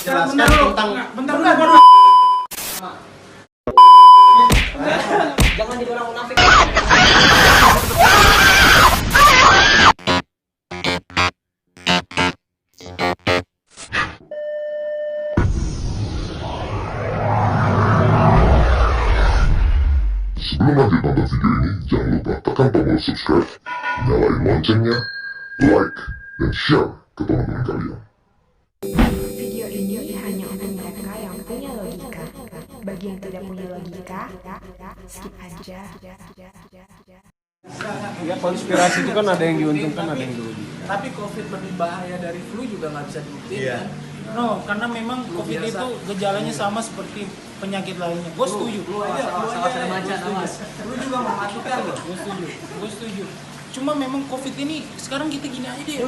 jelaskan tentang bentar. Jangan dibilang munafik. Sebelum lanjut nonton video ini, jangan lupa tekan tombol subscribe, nyalain loncengnya, like, dan share ke teman-teman kalian. Video ini hanya untuk mereka yang punya logika. Bagi yang tidak punya logika, skip aja. ya konspirasi itu kan ada yang diuntungkan, ada yang dirugikan. Tapi COVID lebih bahaya dari flu juga nggak bisa dibuktikan. Iya. No, karena memang COVID biasa. itu gejalanya sama seperti penyakit lainnya. Gue setuju. Lu juga mematikan loh. Gue setuju. Cuma memang COVID ini sekarang kita gini aja deh.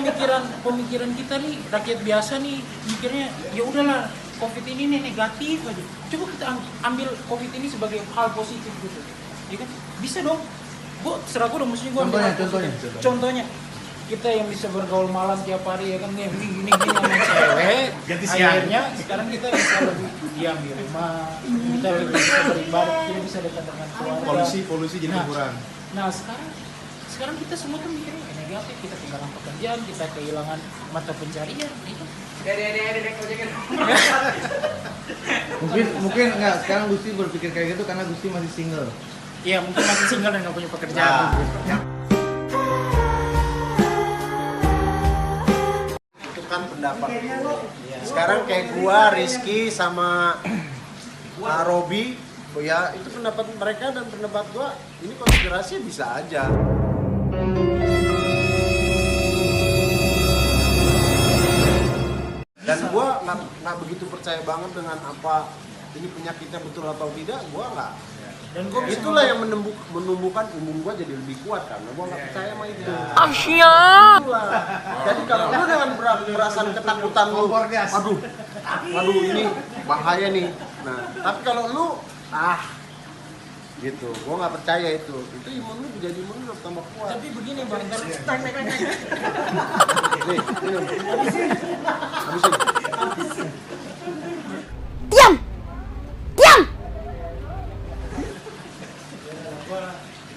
Sekarang pemikiran kita nih rakyat biasa nih mikirnya ya udahlah COVID ini nih negatif aja. Coba kita ambil COVID ini sebagai hal positif gitu. Ya kan? Bisa dong. Gue serah gue dong, maksudnya gue contohnya kita yang bisa bergaul malam tiap hari ya kan gini sama cewek. Ganti siang. Akhirnya sekarang kita bisa lebih diam di rumah, kita lebih bisa beribadah, kita bisa dekat dengan keluarga. Polusi jadi berkurang. Nah sekarang kita semua tuh mikirnya negatif, kita kehilangan pekerjaan, kita kehilangan mata pencarian, itu. Mungkin nggak, sekarang Gusti berpikir kayak gitu karena Gusti masih single. Iya mungkin masih single dan nggak punya pekerjaan. Itu kan pendapat. Sekarang kayak gua, Rizky sama Robi, ya itu pendapat mereka dan pendapat gua. Ini konspirasi bisa aja. Dan gua nggak begitu percaya banget dengan apa ini penyakitnya betul atau tidak. Gua nggak. Dan gue Itulah yang menumbuhkan umum gua jadi lebih kuat karena gua nggak percaya sama itu. Itulah. Jadi kalau lu dengan perasaan ketakutan lu, aduh ini bahaya nih. Nah, tapi kalau lu gitu, gua nggak percaya itu imun lu jadi imun lu tambah kuat. tapi begini bang, Nih, habisin.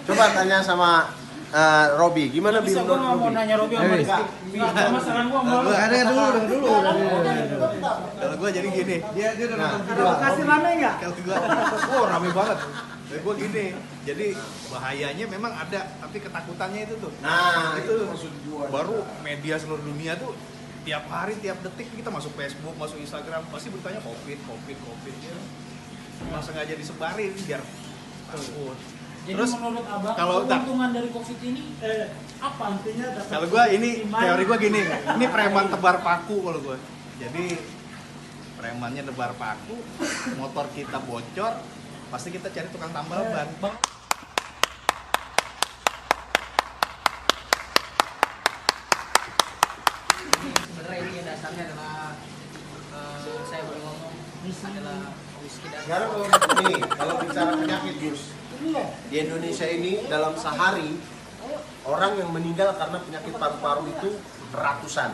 Coba tanya sama Robi, gimana bisa gue menurut mau Robi? nanya Robi sama Rizky. Sama saran gue mau. Ada dulu. Kalau gue jadi gini, Dia udah nonton video. Kasih rame nggak? kalau gue, rame banget. Jadi gue gini, jadi bahayanya memang ada, tapi ketakutannya itu tuh. Nah, itu maksud gua. baru media seluruh dunia tuh tiap hari, tiap detik kita masuk Facebook, masuk Instagram, pasti beritanya COVID ya. Langsung aja disebarin biar takut. Jadi Terus, menurut abang kalau- keuntungan dari COVID ini apa intinya? Kalau gue ini teori gue gini, ini preman tebar paku kalau gue. Jadi premannya tebar paku, motor kita bocor, pasti kita cari tukang tambal ban. Sebenarnya ini dasarnya adalah saya boleh ngomong adalah whisky dan Sekarang kalau bicara penyakit Gus, di Indonesia ini dalam sehari orang yang meninggal karena penyakit paru-paru itu ratusan.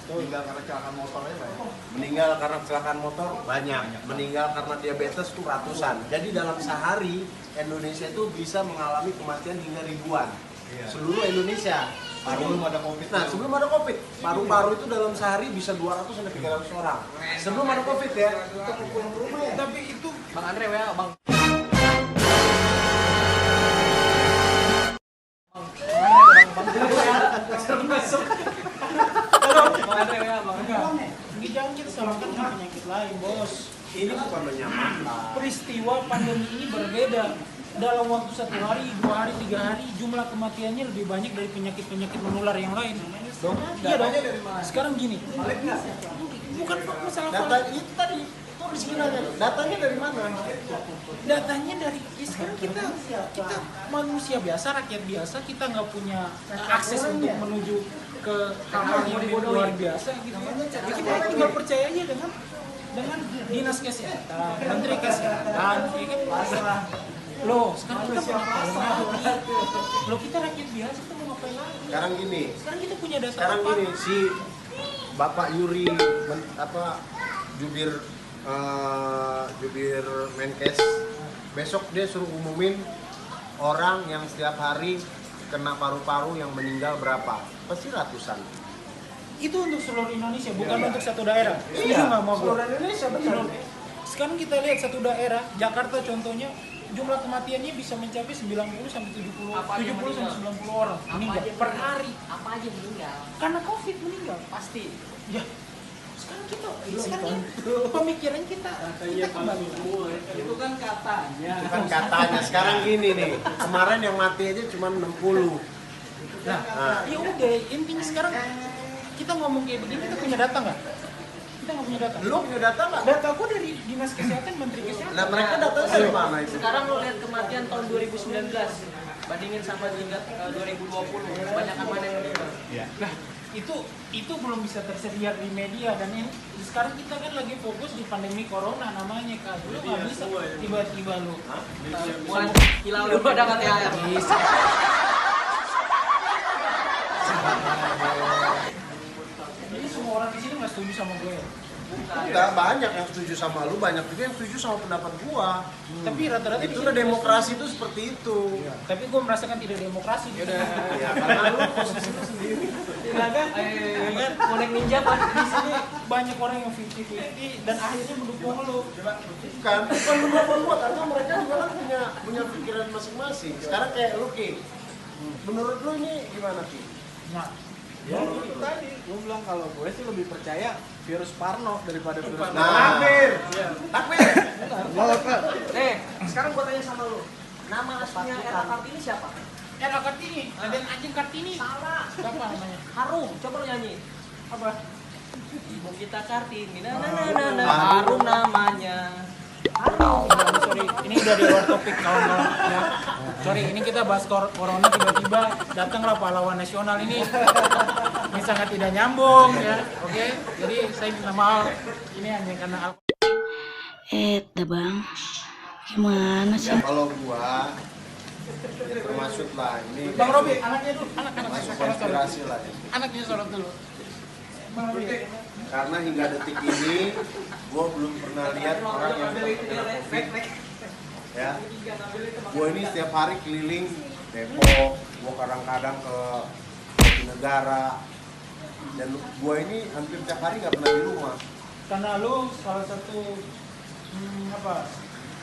Tinggal karena kecelakaan motornya banyak. Meninggal karena kecelakaan motor banyak, meninggal karena diabetes itu ratusan. Jadi dalam sehari Indonesia itu bisa mengalami kematian hingga ribuan. Seluruh Indonesia. Sebelum ada COVID. Nah, sebelum ada COVID, paru-paru itu dalam sehari bisa 200 sampai 300 orang. Sebelum ada COVID ya, kita pulang ke rumah ya. Tapi itu Bang Andre ya, Bang. Bang Andre ya, Bang. ini jangan kita samakan dengan penyakit lain, bos. Ini bukan menyamakan. Peristiwa pandemi ini berbeda. Dalam waktu 1 hari, 2 hari, 3 hari, jumlah kematiannya lebih banyak dari penyakit-penyakit menular yang lain. Dong? Iya dong. Sekarang gini. Bukan masalah Data itu tadi, itu Rizky nanya, datanya dari mana? datanya dari sekarang kita manusia biasa, rakyat biasa, kita nggak punya akses untuk menuju ke hal-hal yang lebih luar biasa gitu. Ya, kita tinggal percaya aja dengan dinas kesehatan, menteri kesehatan, ya kan? Loh, sekarang kita punya pasar. Loh, kita rakyat biasa kita mau ngapain lagi? Sekarang gini, Sekarang kita punya data sekarang apa? gini, si Bapak Yuri jubir Menkes besok dia suruh umumin orang yang setiap hari kena paru-paru yang meninggal berapa, pasti ratusan. Itu untuk seluruh Indonesia, bukan untuk satu daerah. Iya, nggak mau seluruh Indonesia benar. Sekarang kita lihat satu daerah, Jakarta contohnya, jumlah kematiannya bisa mencapai 90 sampai 70 sampai 90 orang meninggal per hari. Apa aja meninggal? Karena Covid meninggal. Pasti. Ya. Sekarang pemikiran kita kembali. Itu kan katanya. Itu kan katanya. Sekarang gini nih, kemarin yang mati aja cuma 60. Nah, ya udah, intinya sekarang kita ngomong kayak begini, kita punya data nggak? Kita nggak punya data. Lu punya data nggak? Data aku dari Dinas Kesehatan, Menteri Kesehatan. Nah, mereka datanya dari mana itu? Sekarang lo lihat kematian tahun 2019 bandingin sama tingkat 2020, kebanyakan mana yang meninggal? Nah, itu belum bisa tersedia di media, dan ini sekarang kita kan lagi fokus di pandemi corona namanya kan. Lu nggak bisa tiba-tiba lu Buat hilang lu ada nggak THR? bisa. Jadi semua orang di sini nggak setuju sama gue. Enggak, banyak yang setuju sama lu, banyak juga yang setuju sama pendapat gua. Tapi rata-rata Itulah demokrasi itu seperti itu. Tapi gue merasakan tidak demokrasi. Ya karena lu posisi lu sendiri. Nah, kan? Konek ninja pak Di sini banyak orang yang 50-50 dan akhirnya mendukung lu. Bukan mendukung gua, karena mereka juga kan punya pikiran masing-masing. Sekarang kayak lu Ki. Menurut lu ini gimana Ki? Nah, Ya itu tadi, gue bilang kalau gue sih lebih percaya virus Parno daripada virus Nah, takbir. sekarang gua tanya sama lu, nama aslinya Era Kartini siapa? Era Kartini, Raden Ajeng Kartini. Salah. Siapa namanya? Harum, coba lu nyanyi. Apa? Ibu kita Kartini, Harum namanya. Sorry, ini udah di luar topik kawan-kawan ya. Sorry, ini kita bahas corona, tiba-tiba datanglah pahlawan nasional ini sangat tidak nyambung ya. Oke, jadi saya minta maaf, ini hanya karena Bang, gimana sih? Ya kalau gua ya termasuk lah ini. Bang Robi, anaknya dulu, anak masuk konspirasi lah ya. Anaknya sorot dulu. Bang Robi. Karena hingga detik ini gua belum pernah lihat orang yang terkena COVID. Ya, gua ini setiap hari keliling Depok, gua kadang-kadang ke negara, dan gua ini hampir tiap hari nggak pernah di rumah. Karena lu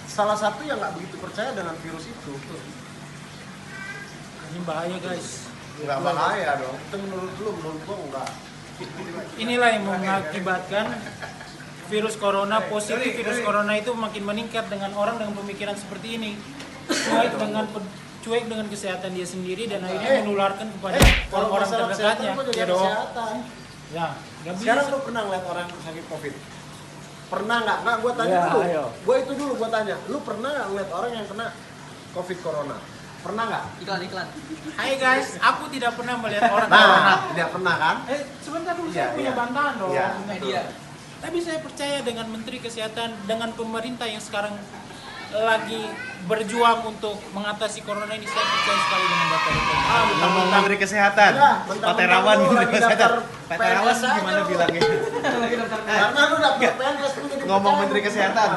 Salah satu yang nggak begitu percaya dengan virus itu. ini bahaya guys. Nggak bahaya dong. Itu menurut gua enggak. Inilah yang mengakibatkan virus corona positif, virus corona itu makin meningkat dengan orang dengan pemikiran seperti ini, cuek dengan kesehatan dia sendiri dan akhirnya menularkan kepada orang-orang terdekatnya. Ya dong. Ya, nggak bisa. Sekarang lu pernah ngeliat orang yang sakit COVID? Pernah nggak? Nggak, gue tanya dulu. Gue tanya. Lu pernah nggak ngeliat orang yang kena COVID corona? Pernah nggak? Iklan. Hai guys, aku tidak pernah melihat orang corona. Nah, tidak pernah kan? Sebentar dulu, Iya, saya punya iya. bantahan dong. Iya. Media. Tapi saya percaya dengan Menteri Kesehatan, dengan pemerintah yang sekarang lagi berjuang untuk mengatasi corona ini, saya percaya sekali dengan data-data. Ngomong Menteri Kesehatan, Ya, Pak Terawan lu Menteri lagi Kesehatan. daftar Pak Terawan PNS aja gimana lu. bilangnya? Karena lu dapet PNS lu jadi Ngomong percaya Menteri lu. Kesehatan.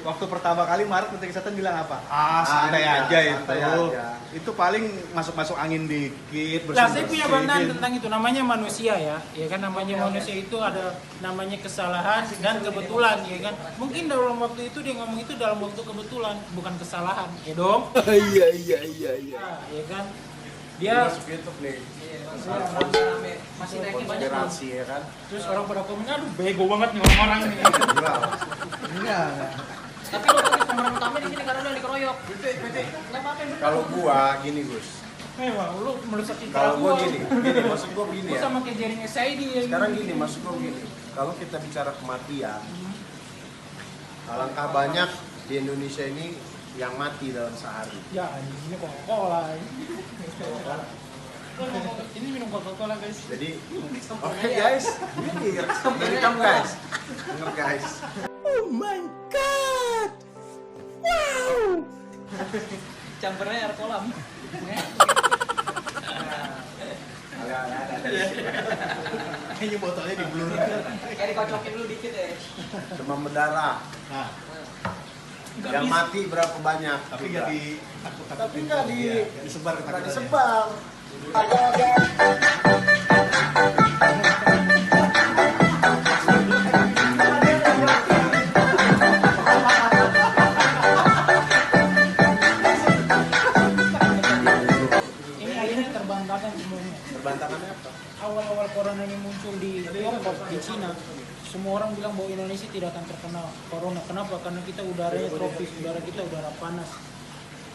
Waktu pertama kali Maret Menteri Kesehatan bilang apa? Santai iya, aja santai itu. aja. Itu paling masuk angin dikit, Nah, saya punya bantahan dikit. tentang itu, namanya manusia ya. Ya kan, namanya manusia itu ada namanya kesalahan dan kebetulan, ya kan. Mungkin dalam waktu itu dia ngomong itu dalam waktu kebetulan, bukan kesalahan. Ya dong. Iya. Nah, ya kan. Dia Masuk YouTube nih. Rame-rame. Masih naiknya banyak loh. Konspirasi ya kan? terus orang pada komen, aduh bego banget nih orang-orang nih. Gila. Enggak. Tapi lo tulis pemeran utama di sini karena lo yang dikeroyok. Nggak apa-apa yang bener. Kalau gua gini Gus. Memang lu merusak citra Kalau gua gua. gini, maksud gua gini Gua ya. sama kayak jaring SID ya. Sekarang gini, maksud gua gini. Kalau kita bicara kematian, alangkah banyak di Indonesia ini yang mati dalam sehari. Ya, ini Coca-Cola. Ini minum Coca-Cola guys. Jadi, oke guys, ini welcome guys, denger guys. Campernya air kolam. Kali Kayaknya botolnya di blur. Kayak dikocokin dulu dikit ya. Demam berdarah. Nah, Nggak Yang bisa. mati berapa banyak? tapi juga. nggak ditakut-takutin. Tapi nggak Iya, disebar nggak ketakutannya. disebar. Ini akhirnya terbantahkan semuanya. Terbantakannya apa? Awal-awal corona ini muncul di Tiongkok, di Cina, semua orang bilang bahwa Indonesia tidak akan terkena corona. Kenapa? Karena kita udaranya tropis, udara kita udara panas.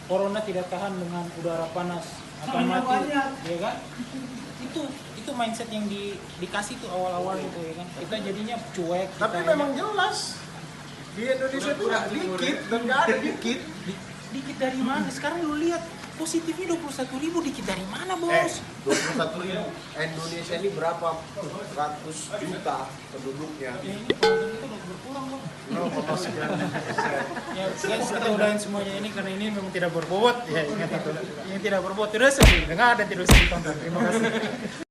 Corona tidak tahan dengan udara panas, akan mati, ya kan? Itu mindset yang dikasih tuh awal-awal itu, ya kan? Kita jadinya cuek. Tapi kita memang jelas di Indonesia itu nggak dikit dan nggak ada dikit. dikit dari mana? Sekarang lu lihat positifnya 21.000, dikit dari mana, Bos? 21.000. Indonesia ini berapa ratus juta penduduknya? Ya, ini penonton kita udah berkurang, Bos. 0,9%. Ya, guys, kita udahin semuanya ini karena ini memang tidak berbobot. Ya, ingat itu. Yang tidak berbobot tidak sedih. Dengar dan tidak usah ditonton. Terima kasih.